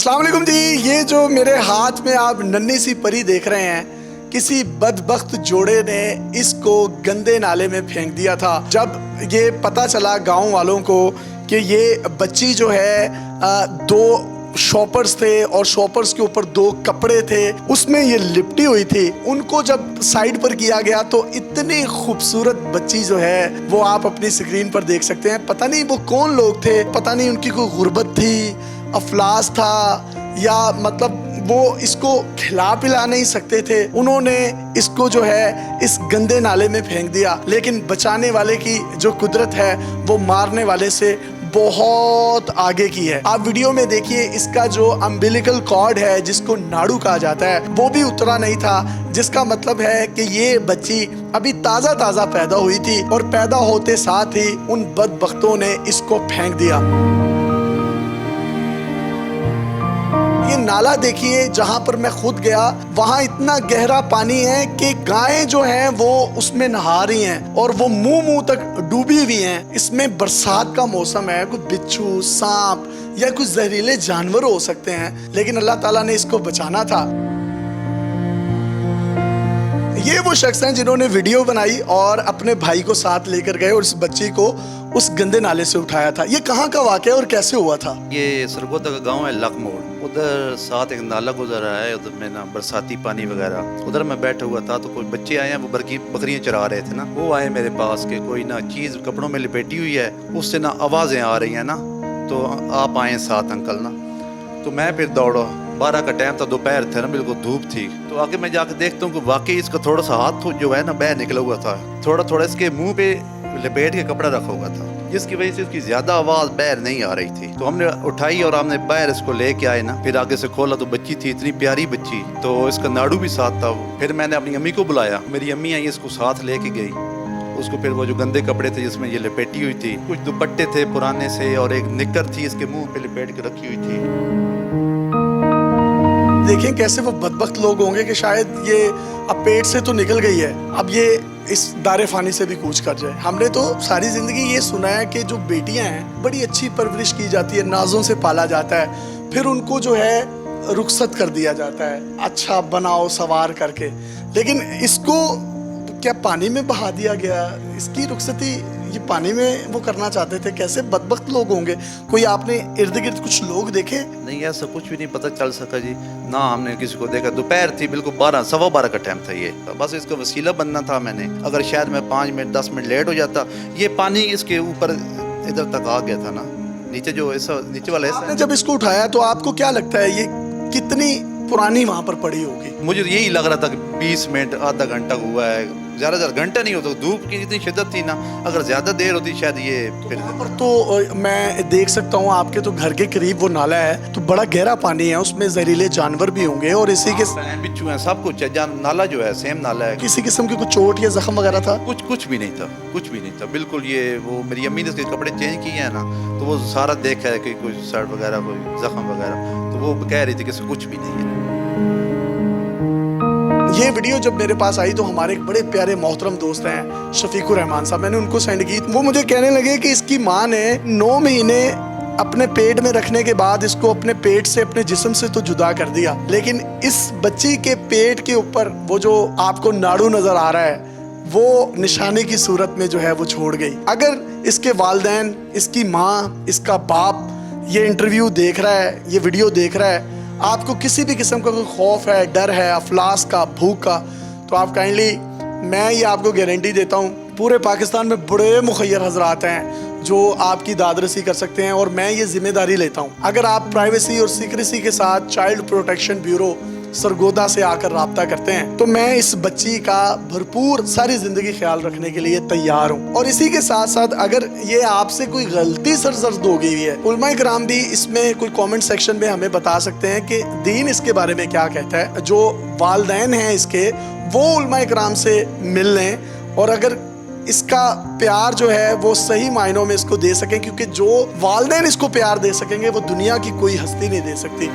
अस्सलाम वालेकुम जी। ये जो मेरे हाथ में आप नन्ही सी परी देख रहे हैं, किसी बदबख्त जोड़े ने इसको गंदे नाले में फेंक दिया था। जब ये पता चला गांव वालों को कि ये बच्ची जो है दो शॉपर्स थे और शॉपर्स के ऊपर दो कपड़े थे, उसमें ये लिपटी हुई थी। उनको जब साइड पर किया गया तो इतनी खूबसूरत बच्ची जो है वो आप अपनी स्क्रीन पर देख सकते हैं। पता नहीं वो कौन लोग थे, पता नहीं उनकी कोई गुर्बत थी, अफलास था, या मतलब वो इसको खिला पिला नहीं सकते थे। उन्होंने इसको जो है इस गंदे नाले में फेंक दिया। लेकिन बचाने वाले की जो कुदरत है वो मारने वाले से बहुत आगे की है। आप वीडियो में देखिए, इसका जो अम्बिलिकल कॉर्ड है जिसको नाड़ू कहा जाता है वो भी उतरा नहीं था, जिसका मतलब है कि ये बच्ची अभी ताज़ा ताज़ा पैदा हुई थी और पैदा होते साथ ही उन बदबख्तों ने इसको फेंक दिया। ये नाला देखिए, जहाँ पर मैं खुद गया वहाँ इतना गहरा पानी है कि गायें जो हैं वो उसमें नहा रही हैं और वो मुंह तक डूबी हुई हैं। इसमें बरसात का मौसम है, कोई बिच्छू, सांप या कुछ जहरीले जानवर हो सकते हैं, लेकिन अल्लाह ताला ने इसको बचाना था। ये वो शख्स हैं जिन्होंने वीडियो बनाई और अपने भाई को साथ लेकर गए और इस बच्ची को उस गंदे नाले से उठाया था। ये कहाँ का वाक़या और कैसे हुआ था? ये सरगोदा का गांव है, लक मोड़। उधर साथ एक नाला गुजर रहा है, उधर में ना बरसाती पानी वगैरह। उधर मैं बैठा हुआ था तो कोई बच्चे आए हैं, वो बकरियां चरा रहे थे ना। वो आए मेरे पास के कोई ना चीज़ कपड़ों में लिपेटी हुई है, उससे ना आवाज़ें आ रही हैं ना, तो आप आए साथ अंकल ना। तो मैं फिर दौड़ा, 12 का टाइम था, दोपहर थे ना, बिल्कुल धूप थी। तो आगे मैं जाकर देखता हूँ कि वाकई इसका थोड़ा सा हाथ जो है ना बाहर निकला हुआ था, थोड़ा थोड़ा इसके मुंह पे लपेट के कपड़ा रखा हुआ था, जिसकी वजह से इसकी ज्यादा आवाज बाहर नहीं आ रही थी। तो हमने उठाई और हमने बाहर इसको लेके आए ना। फिर आगे से खोला तो बच्ची थी, इतनी प्यारी बच्ची, तो इसका नाड़ू भी साथ था। फिर मैंने अपनी अम्मी को बुलाया, मेरी अम्मी आई, इसको साथ लेके गई। उसको फिर वो जो गंदे कपड़े थे जिसमें ये लपेटी हुई थी, कुछ दुपट्टे थे पुराने से और एक निक्कर थी इसके मुंह पे लपेट के रखी हुई थी। देखें कैसे वो बदबख्त लोग होंगे कि शायद ये अब पेट से तो निकल गई है, अब ये इस दारे फानी से भी कूच कर जाए। हमने तो सारी जिंदगी ये सुना है कि जो बेटियां हैं बड़ी अच्छी परवरिश की जाती है, नाजों से पाला जाता है, फिर उनको जो है रुखसत कर दिया जाता है, अच्छा बनाओ सवार करके। लेकिन इसको क्या पानी में बहा दिया गया? इसकी रुखसती ये पानी में वो करना चाहते थे। कैसे बदबख्त लोग होंगे। कोई आपने इर्द गिर्द कुछ लोग देखे? नहीं, ऐसा कुछ भी नहीं पता चल सका जी ना, हमने किसी को देखा। दोपहर थी, बिल्कुल 12 सवा 12 का टाइम था। ये बस इसका वसीला बनना था मैंने। अगर शायद मैं 5 मिनट 10 मिनट लेट हो जाता, ये पानी इसके ऊपर इधर तक आ गया था ना, नीचे जो ऐसा नीचे वाला आपने जब इसको उठाया तो आपको क्या लगता है ये कितनी पुरानी वहां पर पड़ी होगी? मुझे यही लग रहा था कि 20 मिनट आधा घंटा हुआ है, ज़्यादा घंटा नहीं होता। धूप की जितनी शिद्दत थी ना, अगर ज़्यादा देर होती शायद ये फिर तो मैं देख सकता हूँ आपके तो घर के करीब वो नाला है, तो बड़ा गहरा पानी है, उसमें जहरीले जानवर भी होंगे और इसी के बिच्छू हैं, सब कुछ है। नाला जो है सेम नाला है। किसी किस्म की कुछ चोट या जख्म वगैरह था? कुछ भी नहीं था, कुछ भी नहीं था। बिल्कुल ये वो मेरी अम्मी ने उसके कपड़े चेंज किए हैं ना, तो वो सारा देखा है कि कोई सड़ वगैरह कोई जख्म वगैरह, तो वो कह रही थी कि कुछ भी नहीं है। ये वीडियो जब मेरे पास आई तो हमारे एक बड़े प्यारे मोहतरम दोस्त हैं शफीकुर रहमान साहब, मैंने उनको सेंड की। वो मुझे कहने लगे कि इसकी माँ ने 9 महीने अपने पेट में रखने के बाद इसको अपने पेट से, अपने जिस्म से तो जुदा कर दिया, लेकिन इस बच्ची के पेट के ऊपर वो जो आपको नाड़ू नजर आ रहा है वो निशाने की सूरत में जो है वो छोड़ गई। अगर इसके वालिदैन, इसकी माँ, इसका बाप ये इंटरव्यू देख रहा है, ये वीडियो देख रहा है, आपको किसी भी किस्म का कोई खौफ है, डर है, अफलास का, भूख का, तो आप काइंडली, मैं ये आपको गारंटी देता हूँ, पूरे पाकिस्तान में बड़े मुखय्यर हजरात हैं जो आपकी दादरसी कर सकते हैं और मैं ये जिम्मेदारी लेता हूँ। अगर आप प्राइवेसी और सीक्रेसी के साथ चाइल्ड प्रोटेक्शन ब्यूरो सरगोदा से आकर राब्ता करते हैं तो मैं इस बच्ची का भरपूर सारी जिंदगी ख्याल रखने के लिए तैयार हूँ। और इसी के साथ साथ अगर ये आपसे कोई गलती सरजद हो गई है, उलमा इकराम भी इसमें कोई कमेंट सेक्शन में हमें बता सकते हैं कि दीन इसके बारे में क्या कहता है। जो वालिदैन हैं इसके, वो उलमा इकराम से मिल लें और अगर इसका प्यार जो है वो सही मायनों में इसको दे सकें, क्योंकि जो वालिदैन इसको प्यार दे सकेंगे वो दुनिया की कोई हस्ती नहीं दे सकती।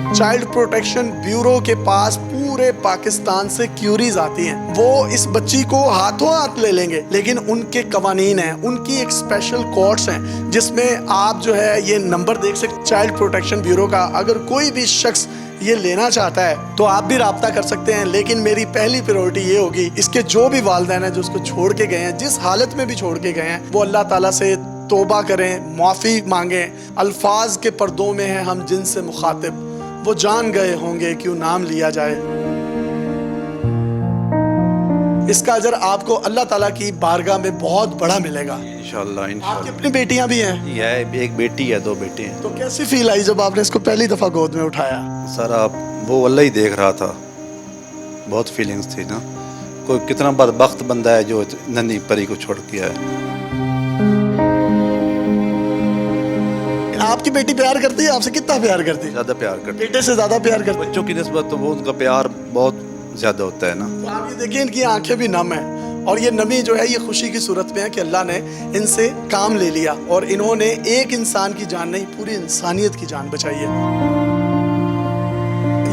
चाइल्ड प्रोटेक्शन ब्यूरो के पास पूरे पूरे पाकिस्तान से क्यूरीज आती हैं, वो इस बच्ची को हाथों हाथ ले लेंगे, लेकिन उनके कवानीन हैं, उनकी एक स्पेशल कोर्ट्स हैं जिसमें आप जो है ये नंबर देख सकते चाइल्ड प्रोटेक्शन ब्यूरो का। अगर कोई भी शख्स ये लेना चाहता है तो आप भी राब्ता कर सकते हैं, लेकिन मेरी पहली प्रायोरिटी ये होगी इसके जो भी वालिदैन हैं जो उसको छोड़ के गए हैं, जिस हालत में भी छोड़ के गए हैं, वो अल्लाह ताला से तौबा करें, माफ़ी मांगें। अल्फाज के पर्दों में हैं हम जिनसे मुखातिब, वो जान गए होंगे क्यों नाम लिया जाए। इसका अजर आपको अल्लाह ताला की बारगाह में बहुत बड़ा मिलेगा इंशाल्लाह आपकी इंशाल्लाह। अपनी बेटियां भी हैं, ये है, एक बेटी है, 2 बेटे हैं। तो कैसी फील आई जब आपने इसको पहली दफ़ा गोद में उठाया? सर आप वो अल्लाह ही देख रहा था, बहुत फीलिंग्स थी ना। कोई कितना बदबख्त बंदा है जो नन्ही परी को छोड़ के आया। आपकी बेटी प्यार करती है आपसे? कितना प्यार करती है? ज़्यादा प्यार करते बेटे से ज़्यादा प्यार करती है? बच्चों की निस्बत तो वो उनका प्यार बहुत ज़्यादा होता है ना। तो आप ये देखिए इनकी आंखें भी नम हैं, और ये नमी जो है ये खुशी की सूरत में है कि अल्लाह ने इनसे काम ले लिया और इन्होंने एक इंसान की जान नहीं पूरी इंसानियत की जान बचाई है।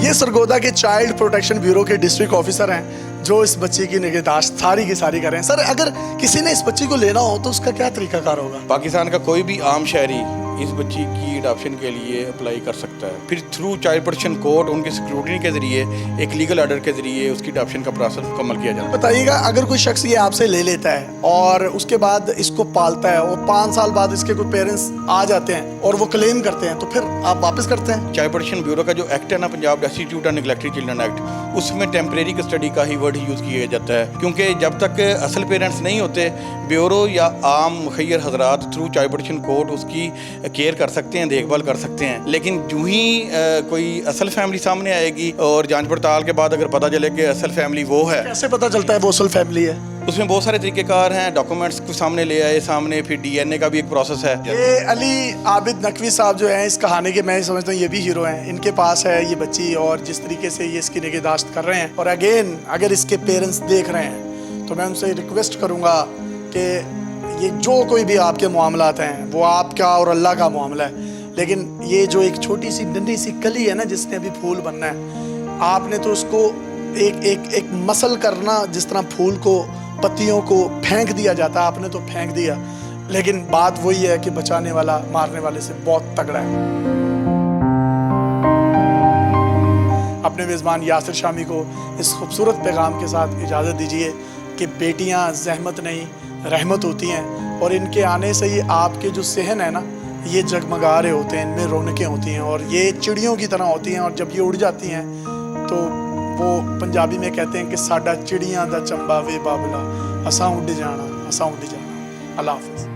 ये सरगोदा के चाइल्ड प्रोटेक्शन ब्यूरो के डिस्ट्रिक्ट ऑफिसर हैं जो इस बच्ची की निगहदाश्त सारी की सारी कर रहे हैं। सर, अगर किसी ने इस बच्ची को लेना हो तो उसका क्या तरीकाकार होगा? पाकिस्तान का कोई भी आम शहरी इस बच्ची की अडॉप्शन के लिए अप्लाई कर सकता है, फिर थ्रू चाइल्ड प्रोटेक्शन कोर्ट उनके सिक्योरिटी के ज़रिए एक लीगल ऑर्डर के ज़रिए उसकी अडॉप्शन का प्रोसेस मुकम्मल किया जाता है। बताइएगा, अगर कोई शख्स ये आपसे ले लेता है और उसके बाद इसको पालता है और 5 साल बाद इसके कोई पेरेंट्स आ जाते हैं और वो क्लेम करते हैं, तो फिर आप वापस करते हैं? चाइल्ड प्रोटेक्शन ब्यूरो का जो एक्ट है ना, Punjab destitute and neglected children act, उसमें टेम्परेरी कस्टडी का ही वर्ड यूज़ किया जाता है, क्योंकि जब तक असल पेरेंट्स नहीं होते ब्यूरो या आम मुखैर हजरात थ्रू चाइल्ड प्रोटेक्शन कोर्ट उसकी केयर कर सकते हैं, देखभाल कर सकते हैं। लेकिन जो ही कोई असल फैमिली सामने आएगी और जांच पड़ताल के बाद अगर पता चले कि असल फैमिली वो है, कैसे पता चलता है वो असल फैमिली है? उसमें बहुत सारे तरीक़ेकार हैं, डॉक्यूमेंट्स को सामने ले आए सामने, फिर DNA का भी एक प्रोसेस है। ये अली आबिद नकवी साहब जो हैं इस कहानी के, मैं समझता हूँ ये भी हीरो हैं। इनके पास है ये बच्ची और जिस तरीके से ये इसकी निगहदाश्त कर रहे हैं, और अगेन अगर इसके पेरेंट्स देख रहे हैं तो मैं उनसे रिक्वेस्ट करूँगा कि ये जो कोई भी आपके मामलात हैं वो आपका और अल्लाह का मामला है, लेकिन ये जो एक छोटी सी नन्ही सी कली है ना जिसने अभी फूल बनना है, आपने तो उसको एक मसल करना, जिस तरह फूल को पत्तियों को फेंक दिया जाता है, आपने तो फेंक दिया, लेकिन बात वही है कि बचाने वाला मारने वाले से बहुत तगड़ा है। अपने मेज़बान यासिर शामी को इस खूबसूरत पैगाम के साथ इजाज़त दीजिए कि बेटियां ज़हमत नहीं रहमत होती हैं, और इनके आने से ही आपके जो सहन है ना ये जगमगा रहे होते हैं, इनमें रौनकें होती हैं और ये चिड़ियों की तरह होती हैं, और जब ये उड़ जाती हैं तो वो पंजाबी में कहते हैं कि साडा चिड़ियां दा चंबा वे बाबला, असा उड़ जाना असा उड़ जाना। अल्लाह हाफ़िज़।